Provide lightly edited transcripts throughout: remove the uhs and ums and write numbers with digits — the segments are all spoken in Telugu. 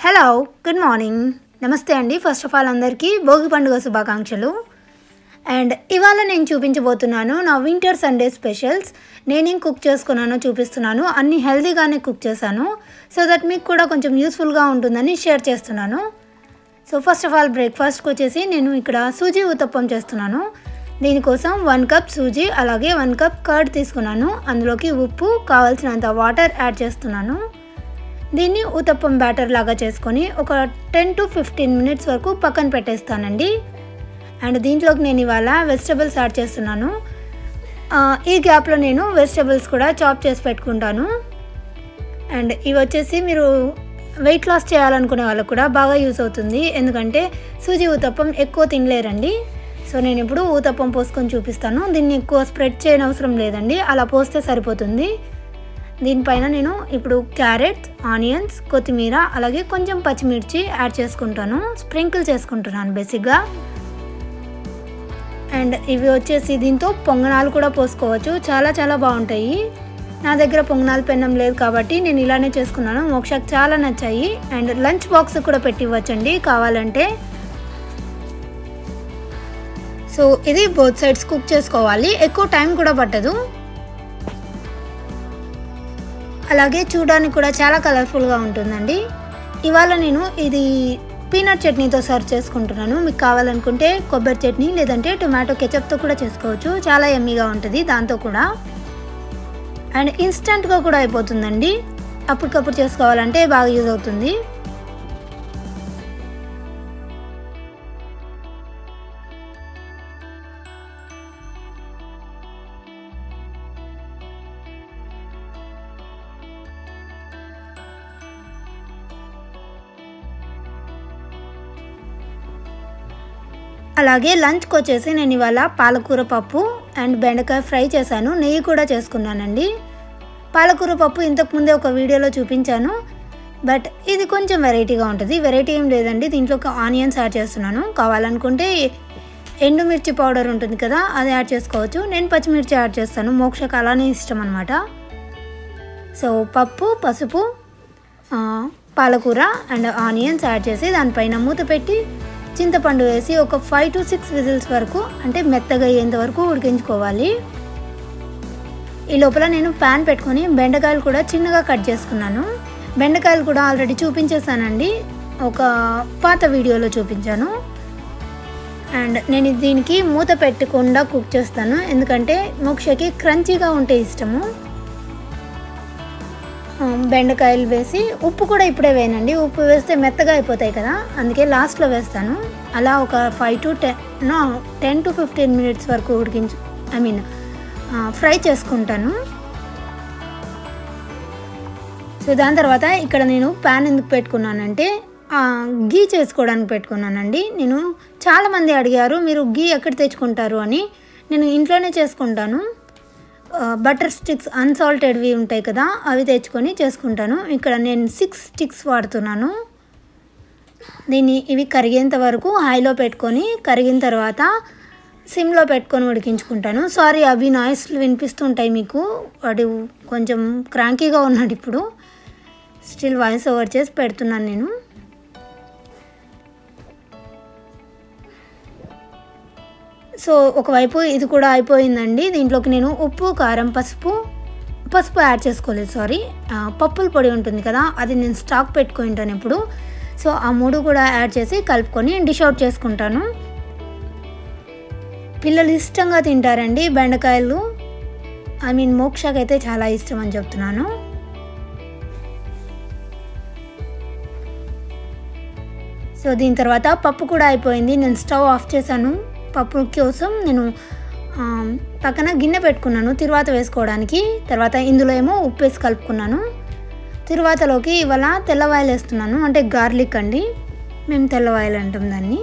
హలో గుడ్ మార్నింగ్ నమస్తే అండి. ఫస్ట్ ఆఫ్ ఆల్ అందరికీ భోగి పండుగ శుభాకాంక్షలు. అండ్ ఇవాళ నేను చూపించబోతున్నాను నా వింటర్ సండే స్పెషల్స్. నేనేం కుక్ చేసుకున్నానో చూపిస్తున్నాను. అన్ని హెల్తీగానే కుక్ చేశాను, సో దట్ మీకు కూడా కొంచెం యూస్ఫుల్గా ఉంటుందని షేర్ చేస్తున్నాను. సో ఫస్ట్ ఆఫ్ ఆల్ బ్రేక్ఫాస్ట్కి వచ్చేసి నేను ఇక్కడ సూజీ ఉత్తప్పం చేస్తున్నాను. దీనికోసం 1 కప్ సూజీ అలాగే 1 కప్ కర్డ్ తీసుకున్నాను. అందులోకి ఉప్పు, కావాల్సినంత వాటర్ యాడ్ చేస్తున్నాను. దీన్ని ఉత్తప్పం బ్యాటర్ లాగా చేసుకొని ఒక 10 to 15 మినిట్స్ వరకు పక్కన పెట్టేస్తానండి. అండ్ దీంట్లోకి నేను ఇవాళ వెజిటబుల్స్ యాడ్ చేస్తున్నాను. ఈ గ్యాప్లో నేను వెజిటబుల్స్ కూడా చాప్ చేసి పెట్టుకుంటాను. అండ్ ఇవి వచ్చేసి మీరు వెయిట్ లాస్ చేయాలనుకునే వాళ్ళకు కూడా బాగా యూస్ అవుతుంది, ఎందుకంటే సూజీ ఉత్తప్పం ఎక్కువ తినలేరండి. సో నేను ఇప్పుడు ఉత్తప్పం పోసుకొని చూపిస్తాను. దీన్ని ఎక్కువ స్ప్రెడ్ చేయనవసరం లేదండి, అలా పోస్తే సరిపోతుంది. దీనిపైన నేను ఇప్పుడు క్యారెట్, ఆనియన్స్, కొత్తిమీర అలాగే కొంచెం పచ్చిమిర్చి యాడ్ చేసుకుంటాను. స్ప్రింకిల్ చేసుకుంటున్నాను బేసిక్గా. అండ్ ఇవి వచ్చేసి దీంతో పొంగనాలు కూడా పోసుకోవచ్చు, చాలా చాలా బాగుంటాయి. నా దగ్గర పొంగనాలు పెన్నం లేదు కాబట్టి నేను ఇలానే చేసుకున్నాను. మోక్షకు చాలా నచ్చాయి. అండ్ లంచ్ బాక్స్ కూడా పెట్టి ఇవ్వచ్చండి కావాలంటే. సో ఇది బోత్ సైడ్స్ కుక్ చేసుకోవాలి, ఎక్కువ టైం కూడా పట్టదు. అలాగే చూడడానికి కూడా చాలా కలర్ఫుల్గా ఉంటుందండి. ఇవాళ నేను ఇది పీనట్ చట్నీతో సర్వ్ చేసుకుంటున్నాను. మీకు కావాలనుకుంటే కొబ్బరి చట్నీ లేదంటే టొమాటో కెచప్తో కూడా చేసుకోవచ్చు, చాలా యమ్మీగా ఉంటుంది దాంతో కూడా. అండ్ ఇన్స్టెంట్గా కూడా అయిపోతుందండి, అప్పటికప్పుడు చేసుకోవాలంటే బాగా యూజ్ అవుతుంది. అలాగే లంచ్కి వచ్చేసి నేను ఇవాళ పాలకూర పప్పు అండ్ బెండకాయ ఫ్రై చేశాను. నెయ్యి కూడా చేసుకున్నానండి. పాలకూర పప్పు ఇంతకుముందే ఒక వీడియోలో చూపించాను, బట్ ఇది కొంచెం వెరైటీగా ఉంటుంది. వెరైటీ ఏం లేదండి, దీంట్లోకి ఆనియన్స్ యాడ్ చేస్తున్నాను. కావాలనుకుంటే ఎండుమిర్చి పౌడర్ ఉంటుంది కదా, అది యాడ్ చేసుకోవచ్చు. నేను పచ్చిమిర్చి యాడ్ చేస్తాను, మోక్షకు అలానే ఇష్టం అనమాట. సో పప్పు, పసుపు, పాలకూర అండ్ ఆనియన్స్ యాడ్ చేసి దానిపైన మూత పెట్టి చింతపండు వేసి ఒక 5 to 6 విజిల్స్ వరకు, అంటే మెత్తగా అయ్యేంత వరకు ఉడికించుకోవాలి. ఈ లోపల నేను ప్యాన్ పెట్టుకొని బెండకాయలు కూడా చిన్నగా కట్ చేసుకున్నాను. బెండకాయలు కూడా ఆల్రెడీ చూపించేసానండి, ఒక పాత వీడియోలో చూపించాను. అండ్ నేను దీనికి మూత పెట్టకుండా కుక్ చేస్తాను, ఎందుకంటే మోక్షకి క్రంచీగా ఉంటే ఇష్టము. బెండకాయలు వేసి ఉప్పు కూడా ఇప్పుడే వేయనండి, ఉప్పు వేస్తే మెత్తగా అయిపోతాయి కదా, అందుకే లాస్ట్లో వేస్తాను. అలా ఒక 10 to 15 మినిట్స్ వరకు ఫ్రై చేసుకుంటాను. సో దాని తర్వాత ఇక్కడ నేను ప్యాన్ ఎందుకు పెట్టుకున్నానంటే గీ చేసుకోవడానికి పెట్టుకున్నానండి. నేను చాలామంది అడిగారు మీరు గీ ఎక్కడ తెచ్చుకుంటారు అని. నేను ఇంట్లోనే చేసుకుంటాను. బటర్ స్టిక్స్ అన్సాల్టెడ్వి ఉంటాయి కదా, అవి తెచ్చుకొని చేసుకుంటాను. ఇక్కడ నేను 6 స్టిక్స్ వాడుతున్నాను. ఇవి కరిగేంత వరకు హైలో పెట్టుకొని, కరిగిన తర్వాత సిమ్లో పెట్టుకొని ఉడికించుకుంటాను. సారీ అవి నాయిస్లు వినిపిస్తుంటాయి మీకు, వాడు కొంచెం క్రాంకీగా ఉన్నాడు ఇప్పుడు. స్టిల్ వాయిస్ ఓవర్ చేసి పెడుతున్నాను నేను. సో ఒకవైపు ఇది కూడా అయిపోయిందండి. దీంట్లోకి నేను ఉప్పు, కారం, పసుపు యాడ్ చేసుకోలేదు, సారీ. పప్పుల పొడి ఉంటుంది కదా, అది నేను స్టాక్ పెట్టుకుంటాను ఇప్పుడు. సో ఆ 3 కూడా యాడ్ చేసి కలుపుకొని డిష్ అవుట్ చేసుకుంటాను. పిల్లలు ఇష్టంగా తింటారండి బెండకాయలు. మోక్షకి అయితే చాలా ఇష్టం అని చెప్తున్నాను. సో దీని తర్వాత పప్పు కూడా అయిపోయింది. నేను స్టవ్ ఆఫ్ చేశాను. పప్పు కోసం నేను పక్కన గిన్నె పెట్టుకున్నాను తిరువాత వేసుకోవడానికి. తర్వాత ఇందులో ఏమో ఉప్పు వేసి కలుపుకున్నాను. తిరువాతలోకి ఇవాళ తెల్లవాయలు వేస్తున్నాను, అంటే గార్లిక్ అండి, మేము తెల్లవాయలు అంటాం దాన్ని.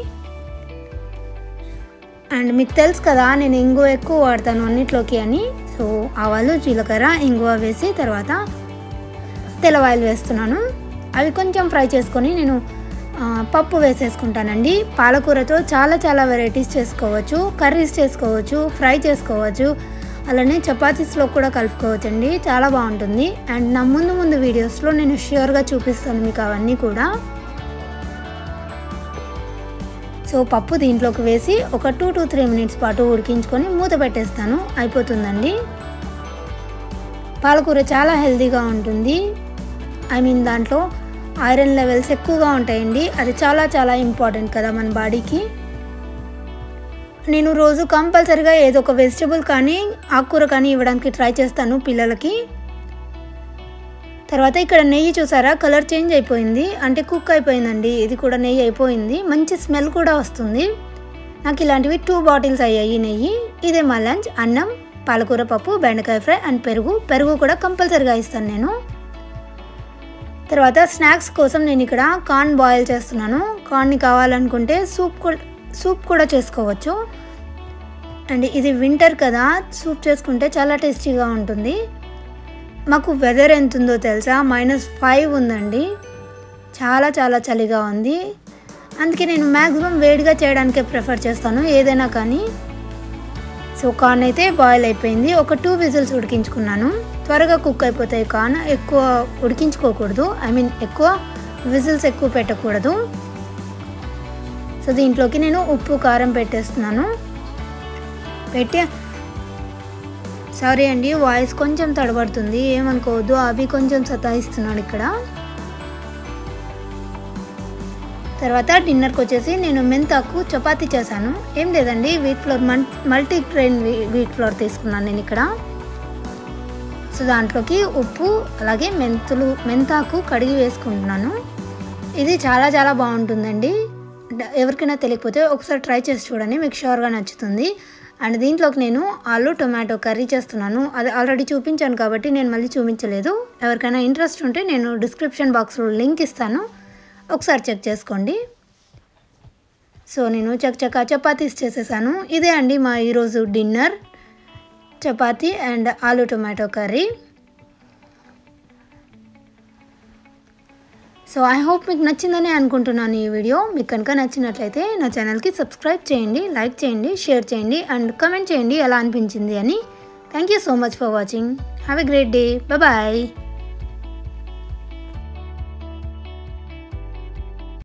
అండ్ మీకు తెలుసు కదా నేను ఇంగువ ఎక్కువ వాడతాను అన్నిట్లోకి అని. సో ఆవాలు, జీలకర్ర, ఇంగువ వేసి తర్వాత తెల్లవాయలు వేస్తున్నాను. అవి కొంచెం ఫ్రై చేసుకొని నేను పప్పు వేసేసుకుంటానండి. పాలకూరతో చాలా చాలా వెరైటీస్ చేసుకోవచ్చు, కర్రీస్ చేసుకోవచ్చు, ఫ్రై చేసుకోవచ్చు, అలానే చపాతీస్లో కూడా కలుపుకోవచ్చండి, చాలా బాగుంటుంది. అండ్ నా ముందు వీడియోస్లో నేను ష్యూర్గా చూపిస్తాను మీకు అవన్నీ కూడా. సో పప్పు దీంట్లోకి వేసి ఒక 2 to 3 మినిట్స్ పాటు ఉడికించుకొని మూత పెట్టేస్తాను, అయిపోతుందండి. పాలకూర చాలా హెల్తీగా ఉంటుంది. దాంట్లో ఐరన్ లెవెల్స్ ఎక్కువగా ఉంటాయండి. అది చాలా చాలా ఇంపార్టెంట్ కదా మన బాడీకి. నేను రోజు కంపల్సరీగా ఏదో ఒక వెజిటబుల్ కానీ ఆకుకూర కానీ ఇవ్వడానికి ట్రై చేస్తాను పిల్లలకి. తర్వాత ఇక్కడ నెయ్యి చూసారా, కలర్ చేంజ్ అయిపోయింది, అంటే కుక్ అయిపోయిందండి. ఇది కూడా నెయ్యి అయిపోయింది, మంచి స్మెల్ కూడా వస్తుంది. నాకు ఇలాంటివి 2 బాటిల్స్ అయ్యాయి నెయ్యి. ఇదే మా లంచ్. అన్నం, పాలకూర పప్పు, బెండకాయ ఫ్రై అండ్ పెరుగు కూడా కంపల్సరీగా ఇస్తాను నేను. తర్వాత స్నాక్స్ కోసం నేను ఇక్కడ కార్న్ బాయిల్ చేస్తున్నాను. కార్న్ని కావాలనుకుంటే సూప్ కూడా చేసుకోవచ్చు. అండ్ ఇది వింటర్ కదా, సూప్ చేసుకుంటే చాలా టేస్టీగా ఉంటుంది. మాకు వెదర్ ఎంత ఉందో తెలుసా, -5 ఉందండి. చాలా చాలా చలిగా ఉంది. అందుకే నేను మ్యాక్సిమం వేడిగా చేయడానికే ప్రిఫర్ చేస్తాను ఏదైనా కానీ. సో కార్న్ అయితే బాయిల్ అయిపోయింది. ఒక 2 విజిల్స్ ఉడికించుకున్నాను. త్వరగా కుక్ అయిపోతాయి కార్న్, ఎక్కువ ఉడికించుకోకూడదు. ఎక్కువ విజిల్స్ ఎక్కువ పెట్టకూడదు. సో దీంట్లోకి నేను ఉప్పు కారం పెట్టేస్తున్నాను. సారీ అండి, వాయిస్ కొంచెం తడబడుతుంది, ఏమనుకోవద్దు. అవి కొంచెం సతాయిస్తున్నాడు ఇక్కడ. తర్వాత డిన్నర్కి వచ్చేసి నేను మెంతాకు చపాతీ చేశాను. ఏం లేదండి, wheat flour multigrain wheat flour తీసుకున్నాను నేను ఇక్కడ. సో దాంట్లోకి ఉప్పు అలాగే మెంతాకు కడిగి వేసుకుంటున్నాను. ఇది చాలా చాలా బాగుంటుందండి. ఎవరికైనా తెలియకపోతే ఒకసారి ట్రై చేసి చూడండి, మీకు షూర్గా నచ్చుతుంది. అండ్ దీంట్లోకి నేను ఆలు టొమాటో కర్రీ చేస్తున్నాను. అది ఆల్రెడీ చూపించాను కాబట్టి నేను మళ్ళీ చూపించలేదు. ఎవరికైనా ఇంట్రెస్ట్ ఉంటే నేను డిస్క్రిప్షన్ బాక్స్లో లింక్ ఇస్తాను, ఒకసారి చెక్ చేసుకోండి. సో నేను చకచకా చపాతీస్ చేసేసాను. ఇదే అండి మా ఈరోజు డిన్నర్, చపాతీ అండ్ ఆలు tomato curry. So I hope మీకు నచ్చిందని అనుకుంటున్నాను ఈ వీడియో. మీకు కనుక నచ్చినట్లయితే నా ఛానల్కి సబ్స్క్రైబ్ చేయండి, లైక్ చేయండి, షేర్ చేయండి అండ్ కమెంట్ చేయండి ఎలా అనిపించింది అని. Thank you so much for watching. Have a great day. Bye.